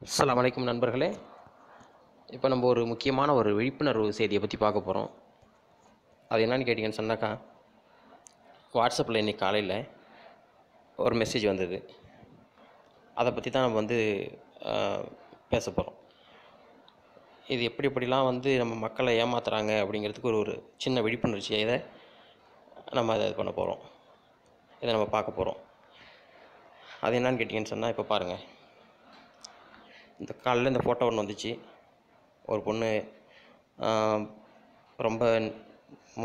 அஸ்ஸலாமு அலைக்கும் நண்பர்களே. இப்போ நம்ம ஒரு முக்கியமான ஒரு விழிப்புணர்வு செய்தியை பற்றி பார்க்க போகிறோம். அது என்னன்னு கேட்டிங்கன்னு சொன்னாக்கா, வாட்ஸ்அப்பில் இன்றைக்கி காலையில் ஒரு மெசேஜ் வந்தது. அதை பற்றி தான் நம்ம பேச போகிறோம். இது எப்படிலாம் நம்ம மக்களை ஏமாத்துறாங்க அப்படிங்கிறதுக்கு ஒரு சின்ன விழிப்புணர்ச்சியை இதை நம்ம அதை பண்ண போகிறோம். இதை நம்ம பார்க்க போகிறோம். அது என்னன்னு கேட்டிங்கன்னு சொன்னால், இப்போ பாருங்கள், இந்த காலையில் இந்த ஃபோட்டோ ஒன்று வந்துச்சு. ஒரு பொண்ணு ரொம்ப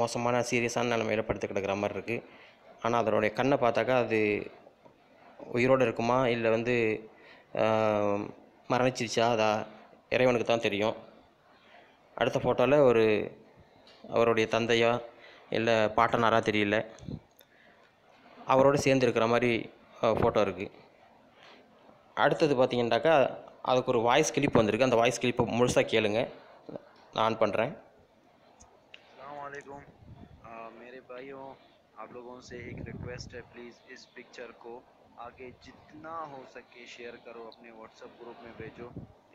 மோசமான சீரியஸான நிலைமையில் படுத்து கிடக்கிற மாதிரி இருக்குது. ஆனால் அதனுடைய கண்ணை பார்த்தாக்கா அது உயிரோடு இருக்குமா இல்லை மரணிச்சிருச்சா, அதா இறைவனுக்கு தான் தெரியும். அடுத்த ஃபோட்டோவில் அவருடைய தந்தையா இல்லை பாட்டனாரா தெரியல, அவரோடு சேர்ந்து இருக்கிற மாதிரி ஃபோட்டோ இருக்குது. அடுத்தது பார்த்திங்கன்னாக்கா, அதுக்கு ஒரு வாய்ஸ் கிளிப் வந்திருக்கு. அந்த வாய்ஸ் கிளிப்பை முழுசாக கேளுங்க. நான் ஆன் பண்ணுறேன். अस्सलाम वालेकुम मेरे भाइयों, आप लोगों से एक रिक्वेस्ट है, प्लीज़ इस पिक्चर को आगे जितना हो सके शेयर करो, अपने व्हाट्सएप ग्रुप में भेजो।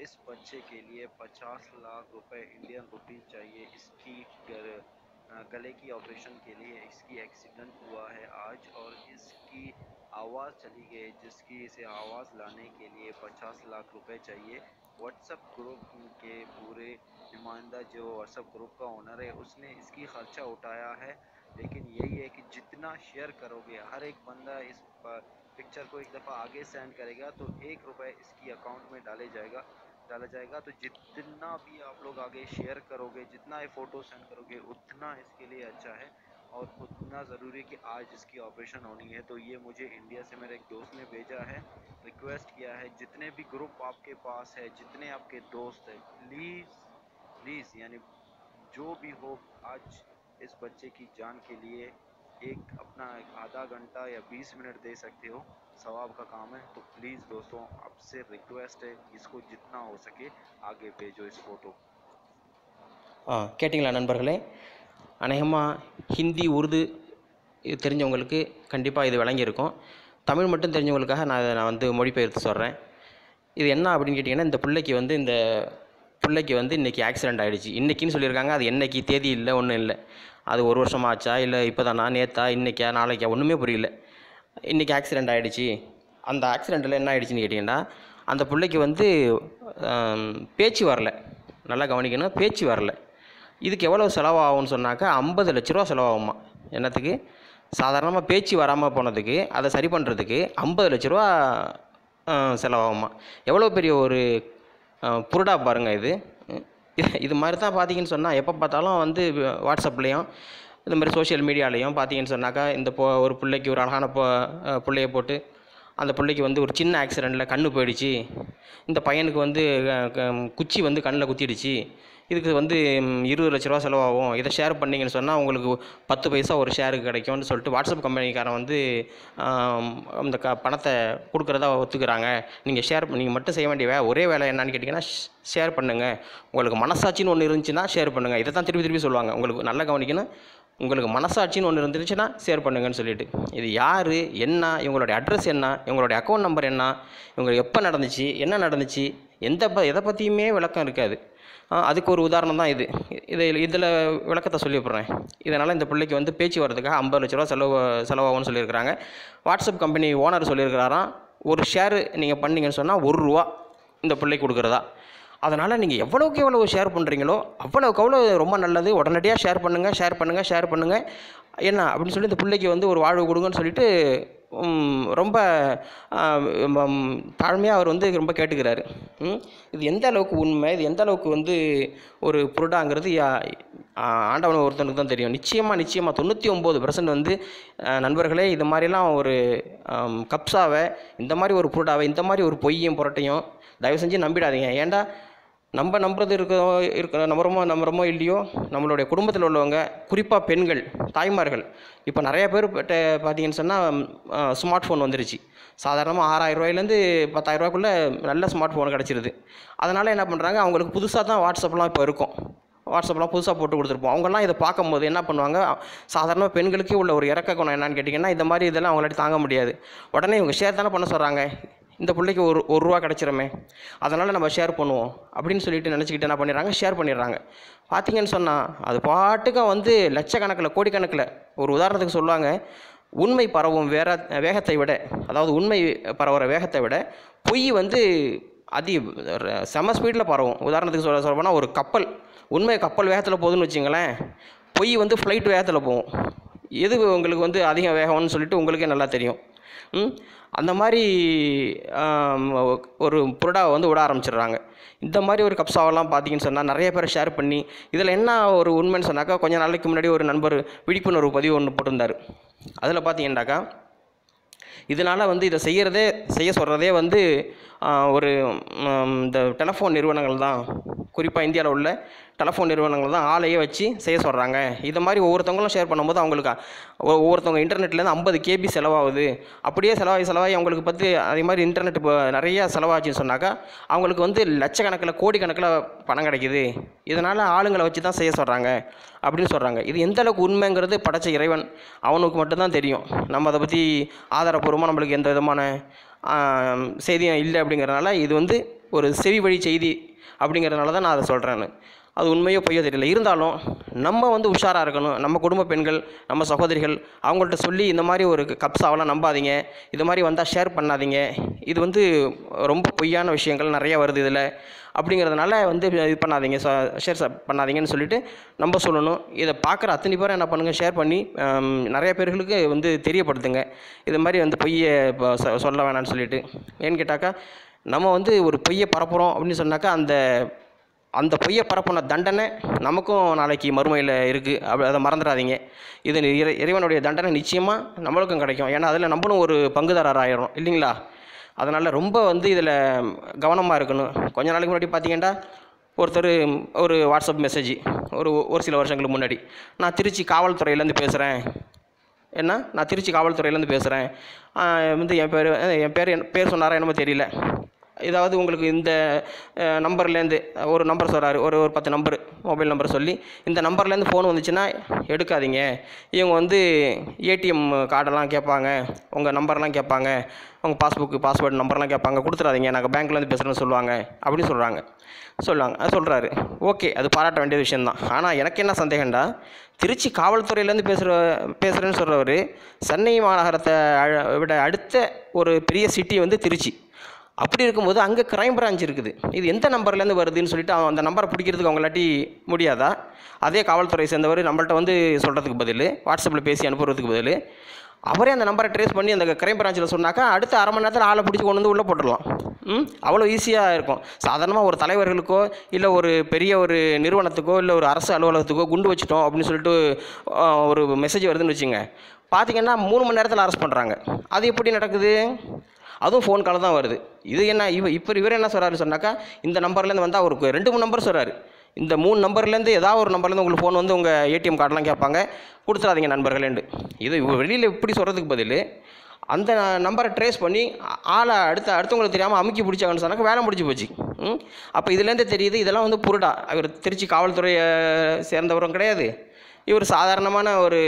इस बच्चे के लिए 50 लाख रुपए इंडियन रुपी चाहिए। इसकी गले की ऑपरेशन के लिए इसकी एक्सीडेंट हुआ है आज, और इसकी आवाज़ चली गई, जिसकी इसे आवाज़ लाने के लिए 50 लाख रुपए चाहिए। व्हाट्सएप ग्रुप के पूरे नुमाइंदा जो व्हाट्सएप ग्रुप का ओनर है, उसने इसकी खर्चा उठाया है, लेकिन यही है कि जितना शेयर करोगे, हर एक बंदा इस पिक्चर को एक दफ़ा आगे सेंड करेगा तो 1 रुपये इसकी अकाउंट में डाला जाएगा। तो जितना भी आप लोग आगे शेयर करोगे, जितना ये फ़ोटो सेंड करोगे, उतना इसके लिए अच्छा है और उतना ज़रूरी कि आज इसकी ऑपरेशन होनी है। तो ये मुझे इंडिया से मेरे एक दोस्त ने भेजा है, रिक्वेस्ट किया है, जितने भी ग्रुप आपके पास है, जितने आपके दोस्त हैं, प्लीज़ यानी जो भी हो, आज इस बच्चे की जान के लिए एक अपना आधा घंटा या 20 मिनट दे सकते हो, सवाब का काम है। तो प्लीज़ दोस्तों, आपसे रिक्वेस्ट है, इसको जितना हो सके आगे भेजो इस फ़ोटो। கேட்டிங்களா நண்பர்களே? அநேகமாக ஹிந்தி, உருது இது தெரிஞ்சவங்களுக்கு கண்டிப்பாக இது விளங்கியிருக்கும். தமிழ் மட்டும் தெரிஞ்சவங்களுக்காக நான் மொழிபெயர்த்து சொல்கிறேன். இது என்ன அப்படின்னு கேட்டிங்கன்னா, இந்த பிள்ளைக்கு இன்றைக்கி ஆக்சிடெண்ட் ஆகிடுச்சு. இன்றைக்கின்னு சொல்லியிருக்காங்க. அது என்னைக்கு தேதி இல்லை, ஒன்றும் இல்லை. அது ஒரு வருஷம் ஆச்சா இல்லை இப்போ தானா, நேற்றா, இன்றைக்கா, நாளைக்கா, ஒன்றுமே புரியல. இன்றைக்கி ஆக்சிடெண்ட் ஆகிடுச்சு. அந்த ஆக்சிடெண்ட்டில் என்ன ஆகிடுச்சின்னு கேட்டிங்கன்னா, அந்த பிள்ளைக்கு பேச்சு வரல. நல்லா கவனிக்கணும், பேச்சு வரல. இதுக்கு எவ்வளோ செலவாகும்னு சொன்னாக்கா 50 லட்ச ரூபா செலவாகுமா. என்னத்துக்கு? சாதாரணமாக பேச்சு வராமல் போனதுக்கு, அதை சரி பண்ணுறதுக்கு 50 லட்ச ரூபா செலவாகுமா. எவ்வளோ பெரிய ஒரு புருடா பாருங்கள் இது. இது மாதிரி தான் பார்த்தீங்கன்னு சொன்னால், எப்போ பார்த்தாலும் வாட்ஸ்அப்லேயும் இந்த மாதிரி சோஷியல் மீடியாலேயும் பார்த்தீங்கன்னு சொன்னாக்கா, ஒரு பிள்ளைக்கு ஒரு அழகான பிள்ளைய போட்டு, அந்த பிள்ளைக்கு ஒரு சின்ன ஆக்சிடெண்ட்டில் கண்ணு போயிடுச்சு, இந்த பையனுக்கு குச்சி கண்ணில் குத்திடுச்சு, இதுக்கு 20 லட்ச ரூபா செலவாகும், இதை ஷேர் பண்ணிங்கன்னு சொன்னால் உங்களுக்கு 10 பைசா ஒரு ஷேருக்கு கிடைக்கும்னு சொல்லிட்டு வாட்ஸ்அப் கம்பெனிக்காரன் இந்த பணத்தை கொடுக்குறதா ஒத்துக்கிறாங்க. நீங்கள் மட்டும் செய்ய வேண்டிய ஒரே வேலை என்னன்னு கேட்டிங்கன்னா, ஷேர் பண்ணுங்கள். உங்களுக்கு மனசாட்சின்னு ஒன்று இருந்துச்சுன்னா ஷேர் பண்ணுங்கள். இதை தான் திருப்பி சொல்லுவாங்க. உங்களுக்கு நல்லா கவனிக்கணும், உங்களுக்கு மனசாட்சின்னு ஒன்று இருந்துச்சுன்னா ஷேர் பண்ணுங்கன்னு சொல்லிட்டு. இது யார், என்ன, இவங்களுடைய அட்ரஸ் என்ன, இவங்களுடைய அக்கௌண்ட் நம்பர் என்ன, இவங்க எப்போ நடந்துச்சு, என்ன நடந்துச்சு, எதை பற்றியுமே விளக்கம் இருக்காது. அதுக்கு ஒரு உதாரணம் தான் இதில் விளக்கத்தை சொல்லிவிட்றேன். இதனால் இந்த பிள்ளைக்கு பேச்சு வர்றதுக்காக 50 லட்ச ரூபா செலவாகும்னு சொல்லியிருக்கிறாங்க. வாட்ஸ்அப் கம்பெனி ஓனர் சொல்லியிருக்கிறாராம், ஒரு ஷேர் நீங்கள் பண்ணிங்கன்னு சொன்னால் 1 ரூபா இந்த பிள்ளைக்கு கொடுக்குறதா. அதனால் நீங்கள் எவ்வளோக்கு எவ்வளோ ஷேர் பண்ணுறீங்களோ அவ்வளோக்கு அவ்வளோ ரொம்ப நல்லது. உடனடியாக ஷேர் பண்ணுங்கள். என்ன அப்படின்னு சொல்லி இந்த பிள்ளைக்கு ஒரு வாழ்வு கொடுங்கன்னு சொல்லிட்டு ரொம்ப தாழ்மையாக அவர் ரொம்ப கேட்டுக்கிறாரு. இது எந்த அளவுக்கு உண்மை, இது எந்த அளவுக்கு ஒரு புருடாங்கிறது ஆண்டவன் ஒருத்தனுக்கு தான் தெரியும். நிச்சயமாக 99% நண்பர்களே, இது மாதிரிலாம் ஒரு கப்ஸாவை, இந்த மாதிரி ஒரு புருடாவை, இந்த மாதிரி ஒரு பொய்யும் புரட்டையும் தயவு செஞ்சு நம்பிடாதீங்க. ஏன்டா நம்புறது நம்புறோமோ இல்லையோ, நம்மளுடைய குடும்பத்தில் உள்ளவங்க, குறிப்பாக பெண்கள், தாய்மார்கள், இப்போ நிறைய பேர் பார்த்தீங்கன்னு சொன்னால் ஸ்மார்ட் ஃபோன் வந்துருச்சு. சாதாரணமாக 6000 ரூபாயிலேருந்து 10,000 ரூபாய்க்குள்ளே நல்ல ஸ்மார்ட் ஃபோன் கிடச்சிருது. அதனால் என்ன பண்ணுறாங்க, அவங்களுக்கு புதுசாக தான் வாட்ஸ்அப்லாம் இப்போ இருக்கும். வாட்ஸ்அப்லாம் புதுசாக போட்டு கொடுத்துருப்போம். அவங்கெல்லாம் இதை பார்க்கும்போது என்ன பண்ணுவாங்க, சாதாரணமாக பெண்களுக்கே உள்ள ஒரு இறக்க குணம் என்னன்னு கேட்டிங்கன்னா, இந்த மாதிரி இதெல்லாம் அவங்களாட்டி தாங்க முடியாது. உடனே இவங்க ஷேர் தானே பண்ண சொல்கிறாங்க, இந்த பிள்ளைக்கு ஒரு ரூபா கிடச்சிருமே, அதனால் நம்ம ஷேர் பண்ணுவோம் அப்படின்னு சொல்லிட்டு நினச்சிக்கிட்டு என்ன பண்ணிடுறாங்க, ஷேர் பண்ணிடுறாங்க. பார்த்தீங்கன்னு சொன்னால் அது பாட்டுக்கும் வந்து லட்சக்கணக்கில் கோடிக்கணக்கில். ஒரு உதாரணத்துக்கு சொல்லுவாங்க, உண்மை பரவும் வேகத்தை விட, அதாவது உண்மை பரவுகிற வேகத்தை விட பொய் வந்து செம ஸ்பீடில் பரவும். உதாரணத்துக்கு சொல்ல போனால் ஒரு கப்பல், உண்மை கப்பல் வேகத்தில் போகுதுன்னு வச்சுங்களேன், பொய் வந்து ஃப்ளைட் வேகத்தில் போகும். எது உங்களுக்கு வந்து அதிக வேகம்னு சொல்லிட்டு உங்களுக்கே நல்லா தெரியும். அந்த மாதிரி ஒரு புரடாவை வந்து விட ஆரம்பிச்சிடுறாங்க. இந்த மாதிரி ஒரு கப்ஸாவெல்லாம் பார்த்தீங்கன்னு சொன்னால் நிறைய பேர் ஷேர் பண்ணி, இதில் என்ன ஒரு உண்மைன்னு சொன்னாக்கா, கொஞ்சம் நாளைக்கு முன்னாடி ஒரு நண்பர் விழிப்புணர்வு பதிவு ஒன்று போட்டிருந்தார். அதில் பார்த்தீங்கன்னாக்கா, இதனால் வந்து இதை செய்ய சொல்கிறதே வந்து ஒரு இந்த டெலிஃபோன் நிறுவனங்கள் தான், குறிப்பாக இந்தியாவில் உள்ள டெலிஃபோன் நிறுவனங்கள் தான் ஆளையே வச்சு செய்ய சொல்கிறாங்க. இதை மாதிரி ஒவ்வொருத்தவங்களும் ஷேர் பண்ணும்போது அவங்களுக்கு ஒவ்வொருத்தவங்க இன்டர்நெட்லேருந்து 50 KB செலவாகுது. அப்படியே செலவாகி அவங்களுக்கு பார்த்து அதே மாதிரி இன்டர்நெட் இப்போ நிறையா செலவாச்சுன்னு சொன்னாக்கா அவங்களுக்கு வந்து லட்சக்கணக்கில் கோடிக்கணக்கில் பணம் கிடைக்கிது. இதனால் ஆளுங்களை வச்சு தான் செய்ய சொல்கிறாங்க அப்படின்னு சொல்கிறாங்க. இது எந்தளவுக்கு உண்மைங்கிறது படைச்ச இறைவன் அவனுக்கு மட்டும்தான் தெரியும். நம்ம அதை பற்றி ஆதாரப்பூர்வமாக நம்மளுக்கு எந்த விதமான செய்தியும் இல்லை. அப்படிங்கிறதுனால இது வந்து ஒரு செவி வழி செய்தி அப்படிங்கிறதுனால தான் நான் அதை சொல்கிறேன்னு. அது உண்மையோ பொய்யோ தெரியல. இருந்தாலும் நம்ம வந்து உஷாராக இருக்கணும். நம்ம குடும்ப பெண்கள், நம்ம சகோதரிகள் அவங்கள்ட்ட சொல்லி இந்த மாதிரி ஒரு கப்ஸாவெல்லாம் நம்பாதீங்க, இது மாதிரி வந்தால் ஷேர் பண்ணாதீங்க, இது வந்து ரொம்ப பொய்யான விஷயங்கள் நிறையா வருது இதில் அப்படிங்கிறதுனால வந்து இது பண்ணாதீங்க, ஷேர் பண்ணாதீங்கன்னு சொல்லிட்டு நம்ம சொல்லணும். இதை பார்க்குற அத்தனை பேரும் என்ன பண்ணுங்கள், ஷேர் பண்ணி நிறைய பேர்களுக்கு வந்து தெரியப்படுத்துங்க. இது மாதிரி வந்து பொய்யை சொல்ல வேணான்னு சொல்லிட்டு. ஏன்னு கேட்டாக்கா, நம்ம வந்து ஒரு பொய்யை பரப்புகிறோம் அப்படின்னு சொன்னாக்கா அந்த பொய்யை பரப்புன தண்டனை நமக்கும் நாளைக்கு மறுமையில் இருக்குது. அதை மறந்துடாதீங்க. இது இறைவனுடைய தண்டனை நிச்சயமாக நம்மளுக்கும் கிடைக்கும். ஏன்னா அதில் நம்மளும் ஒரு பங்குதாரர் ஆயிடும் இல்லைங்களா? அதனால் ரொம்ப வந்து இதில் கவனமாக இருக்கணும். கொஞ்ச நாளைக்கு முன்னாடி பார்த்தீங்கன்னா ஒருத்தர் ஒரு வாட்ஸ்அப் மெசேஜ் ஒரு சில வருஷங்களுக்கு முன்னாடி, நான் திருச்சி காவல்துறையிலேருந்து பேசுகிறேன், நான் திருச்சி காவல்துறையிலேருந்து பேசுகிறேன், வந்து என் பேர் சொன்னாரா என்னமோ தெரியல, ஏதாவது உங்களுக்கு இந்த நம்பர்லேருந்து ஒரு நம்பர் சொல்கிறாரு, ஒரு 10 நம்பர் மொபைல் நம்பர் சொல்லி, இந்த நம்பர்லேருந்து ஃபோன் வந்துச்சுன்னா எடுக்காதீங்க, இவங்க வந்து ஏடிஎம் கார்டெல்லாம் கேட்பாங்க, உங்கள் நம்பர்லாம் கேட்பாங்க, உங்கள் பாஸ்வேர்டு நம்பர்லாம் கேட்பாங்க, கொடுத்துடாதீங்க, நாங்கள் பேங்க்லேருந்து பேசுகிறேன்னு சொல்லுவாங்க அப்படின்னு சொல்கிறாரு. ஓகே, அது பாராட்ட வேண்டிய விஷயந்தான். ஆனால் எனக்கு என்ன சந்தேகம்டா, திருச்சி காவல்துறையிலேருந்து பேசுகிறேன்னு சொல்கிறவர் சென்னை மாநகரத்தை விட அடுத்த ஒரு பெரிய சிட்டி வந்து திருச்சி. அப்படி இருக்கும்போது அங்கே க்ரைம் பிரான்ச் இருக்குது. இது எந்த நம்பர்லேருந்து வருதுன்னு சொல்லிட்டு அந்த நம்பரை பிடிக்கிறதுக்கு அவங்களாட்டி முடியாதா? அதே காவல்துறை சேர்ந்தவர் நம்மள்ட்ட வந்து சொல்கிறதுக்கு பதில், வாட்ஸ்அப்பில் பேசி அனுப்புறதுக்கு பதில், அவரே அந்த நம்பரை ட்ரேஸ் பண்ணி அந்த க்ரைம் பிரான்ச்சில் சொன்னாக்கா அடுத்த அரை மணி நேரத்தில் ஆளை பிடிச்சி கொண்டு வந்து உள்ளே போட்டுடலாம். அவ்வளோ ஈஸியாக இருக்கும். சாதாரணமாக ஒரு தலைவர்களுக்கோ இல்லை ஒரு பெரிய ஒரு நிறுவனத்துக்கோ இல்லை ஒரு அரசு அலுவலகத்துக்கோ குண்டு வச்சுட்டோம் அப்படின்னு சொல்லிட்டு ஒரு மெசேஜ் வருதுன்னு வச்சுங்க, பார்த்தீங்கன்னா 3 மணி நேரத்தில் அரெஸ்ட் பண்ணுறாங்க. அது எப்படி நடக்குது? அதுவும் ஃபோன் கால் தான் வருது. இது என்ன இவர் என்ன சொல்கிறாரு சொன்னாக்கா, இந்த நம்பர்லேருந்து வந்தால் அவருக்கு 2-3 நம்பர் சொல்கிறாரு. இந்த 3 நம்பர்லேருந்து ஏதாவது ஒரு நம்பர்லேருந்து உங்களுக்கு ஃபோன் வந்து உங்கள் ஏடிஎம் கார்டெலாம் கேட்பாங்க, கொடுத்துடாதீங்க நண்பர்களேண்டு. இது வெளியில் இப்படி சொல்கிறதுக்கு பதில் அந்த நம்பரை ட்ரேஸ் பண்ணி ஆளை அடுத்தவங்களுக்கு தெரியாமல் அமுக்கி பிடிச்சாங்கன்னு சொன்னாக்க வேலை முடிச்சு போச்சு. அப்போ இதுலேருந்து தெரியுது இதெல்லாம் வந்து புருடா. இவர் திருச்சி காவல்துறையை சேர்ந்தவரும் கிடையாது, இவர் சாதாரணமான ஒரு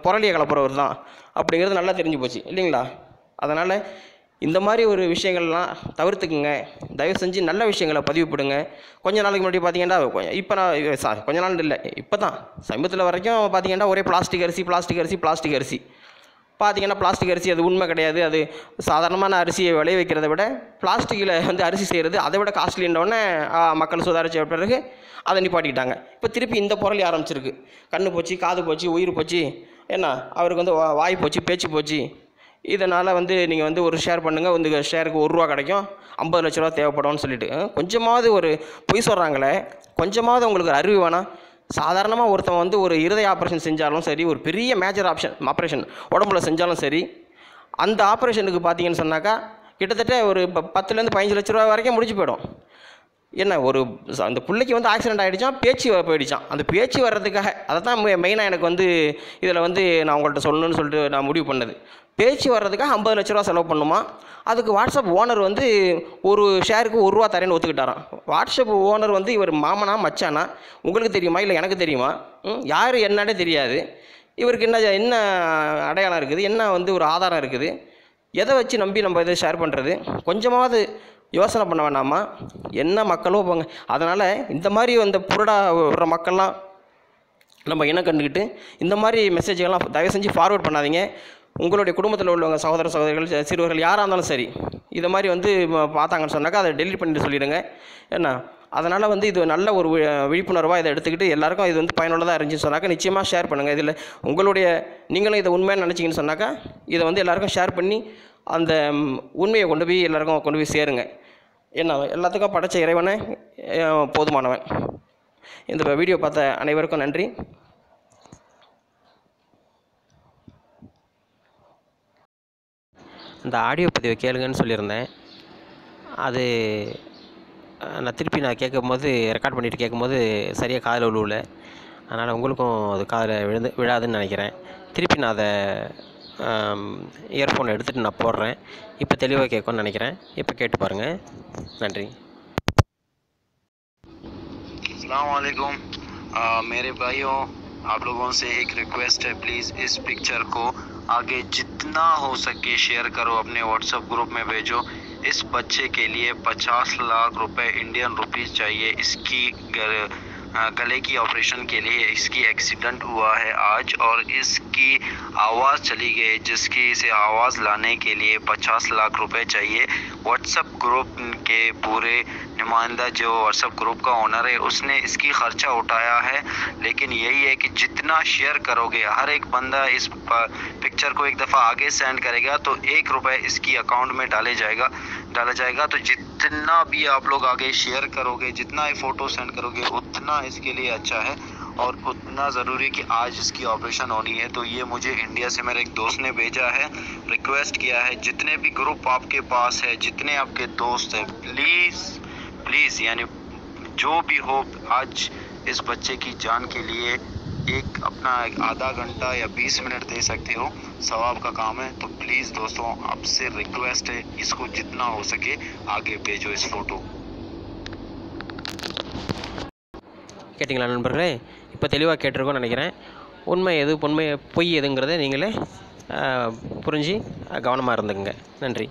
புரளியை கலப்புறவர் தான் அப்படிங்கிறது நல்லா தெரிஞ்சு போச்சு இல்லைங்களா? அதனால் இந்த மாதிரி ஒரு விஷயங்கள்லாம் தவிர்த்துக்குங்க. தயவு செஞ்சு நல்ல விஷயங்களை பதிவுப்படுங்க. கொஞ்ச நாளைக்கு முன்னாடி பார்த்தீங்கன்னா, இப்போ நான் கொஞ்ச நாள் இல்லை, இப்போ தான் சமீபத்தில் வரைக்கும் பார்த்தீங்கன்னா ஒரே பிளாஸ்டிக் அரிசி பார்த்தீங்கன்னா, பிளாஸ்டிக் அரிசி அது உண்மை கிடையாது. அது சாதாரணமான அரிசியை விளைய வைக்கிறத விட பிளாஸ்டிக்கில் வந்து அரிசி செய்கிறது அதை விட காஸ்ட்லின்றோடனே மக்கள் சுதாரிச்ச பிறகு அதை நிப்பாட்டிக்கிட்டாங்க. இப்போ திருப்பி இந்த பொருள் ஆரம்பிச்சிருக்கு. கண்ணு போச்சு, காது போச்சு, உயிர் போச்சு, அவருக்கு வந்து வாய் போச்சு, பேச்சு போச்சு. இதனால் வந்து நீங்கள் வந்து ஒரு ஷேர் பண்ணுங்கள், வந்து ஷேருக்கு ₹1 கிடைக்கும், 50 லட்ச ரூபா தேவைப்படும்னு சொல்லிட்டு கொஞ்சமாவது ஒரு பொய் சொல்கிறாங்களே, கொஞ்சமாவது உங்களுக்கு அறிவு வேணாம்? சாதாரணமாக ஒருத்தன் வந்து ஒரு இருதய ஆப்ரேஷன் செஞ்சாலும் சரி, ஒரு பெரிய மேஜர் ஆப்ரேஷன் உடம்புல செஞ்சாலும் சரி, அந்த ஆப்ரேஷனுக்கு பார்த்தீங்கன்னு சொன்னாக்கா கிட்டத்தட்ட ஒரு 10 15 லட்ச ரூபா வரைக்கும் முடிச்சு போயிடும். அந்த பிள்ளைக்கு வந்து ஆக்சிடென்ட் ஆகிடுச்சான், பேச்சு போயிடுச்சான். அந்த பேச்சு வர்றதுக்காக அதை தான் மெயினாக எனக்கு வந்து இதில் வந்து நான் உங்கள்கிட்ட சொல்லணும்னு சொல்லிட்டு நான் முடிவு பண்ணது. பேச்சு வர்றதுக்காக 50 லட்ச ரூபா செலவு பண்ணுமா? அதுக்கு வாட்ஸ்அப் ஓனர் வந்து ஒரு ஷேருக்கு ₹1 தரேன்னு ஒத்துக்கிட்டாரான். வாட்ஸ்அப் ஓனர் வந்து இவர் மாமனா மச்சானா உங்களுக்கு தெரியுமா இல்லை எனக்கு தெரியுமா? யார் என்னன்னே தெரியாது. இவருக்கு என்ன அடையாளம் இருக்குது, என்ன வந்து ஒரு ஆதாரம் இருக்குது? எதை வச்சு நம்பி நம்ம இதை ஷேர் பண்ணுறது? கொஞ்சமாவது யோசனை பண்ண வேண்டாமா? என்ன மக்களோ போங்க. அதனால் இந்த மாதிரி அந்த புரடா விடுற மக்கள்லாம் நம்ம இனம் கண்டுக்கிட்டு இந்த மாதிரி மெசேஜ்கள்லாம் தயவு செஞ்சு ஃபார்வர்ட் பண்ணாதீங்க. உங்களுடைய குடும்பத்தில் உள்ளவங்க சகோதர சகோதரிகள் சிறுவர்கள் யாராக இருந்தாலும் சரி இதை மாதிரி வந்து பார்த்தாங்கன்னு சொன்னாக்கா அதை டெலீட் பண்ணிட்டு சொல்லிவிடுங்க. ஏன்னா அதனால் வந்து இது நல்ல ஒரு விழிப்புணர்வாக இதை எடுத்துக்கிட்டு எல்லாேருக்கும் இது வந்து பயனுள்ளதாக இருந்துச்சுன்னு சொன்னாக்கா நிச்சயமாக ஷேர் பண்ணுங்கள். இதில் உங்களுடைய நீங்களும் இதை உண்மையாக நினச்சிங்கன்னு சொன்னாக்கா இதை வந்து எல்லாேருக்கும் ஷேர் பண்ணி அந்த உண்மையை கொண்டு போய் எல்லாேருக்கும் கொண்டு போய் சேருங்க. ஏன்னா எல்லாத்துக்கும் படைச்ச இறைவனை போதுமானவன். இந்த வீடியோ பார்த்த அனைவருக்கும் நன்றி. இந்த ஆடியோ பதிவை கேளுங்கன்னு சொல்லியிருந்தேன். அது நான் திருப்பி கேட்கும்போது ரெக்கார்ட் பண்ணிவிட்டு கேட்கும்போது சரியாக காதில் விழுவல. அதனால் உங்களுக்கும் அது காதில் விழாதுன்னு நினைக்கிறேன். திருப்பி நான் அதை இயர்ஃபோனை எடுத்துகிட்டு நான் போடுறேன். இப்போ தெளிவாக கேட்கும்னு நினைக்கிறேன். இப்போ கேட்டு பாருங்கள். நன்றி. अस्सलाम वालेकुम मेरे भाइयों, आप लोगों से एक रिक्वेस्ट है, प्लीज़ इस पिक्चर को आगे जितना हो सके शेयर करो, अपने व्हाट्सएप ग्रुप में भेजो। इस बच्चे के लिए 50 लाख रुपए इंडियन रुपीस चाहिए। इसकी गले की ऑपरेशन के लिए इसकी एक्सीडेंट हुआ है आज, और इसकी आवाज़ चली गई, जिसकी इसे आवाज़ लाने के लिए 50 लाख रुपए चाहिए। व्हाट्सएप ग्रुप के पूरे नुमाइंदा जो व्हाट्सएप ग्रुप का ओनर है उसने इसकी ख़र्चा उठाया है, लेकिन यही है कि जितना शेयर करोगे, हर एक बंदा इस पिक्चर को एक दफ़ा आगे सेंड करेगा तो 1 रुपये इसकी अकाउंट में डाला जाएगा। तो जितना भी आप लोग आगे शेयर करोगे, जितना ही फ़ोटो सेंड करोगे, उतना इसके लिए अच्छा है और उतना ज़रूरी कि आज इसकी ऑपरेशन होनी है। तो ये मुझे इंडिया से मेरे एक दोस्त ने भेजा है, रिक्वेस्ट किया है, जितने भी ग्रुप आपके पास है, जितने आपके दोस्त हैं, प्लीज़ यानी जो भी हो, आज इस बच्चे की जान के लिए एक अपना आधा घंटा या 20 मिनट दे सकते हो, सवाब का काम है। तो प्लीज़ दोस्तों, आपसे रिक्वेस्ट है, इसको जितना हो सके आगे भेजो इस फ़ोटो। கேட்டிங்களா நண்பர்களே? இப்போ தெளிவாக கேட்டிருக்கோன்னு நினைக்கிறேன். உண்மை எது பொய் எதுங்கிறத நீங்களே புரிஞ்சு கவனமாக இருந்துக்குங்க. நன்றி.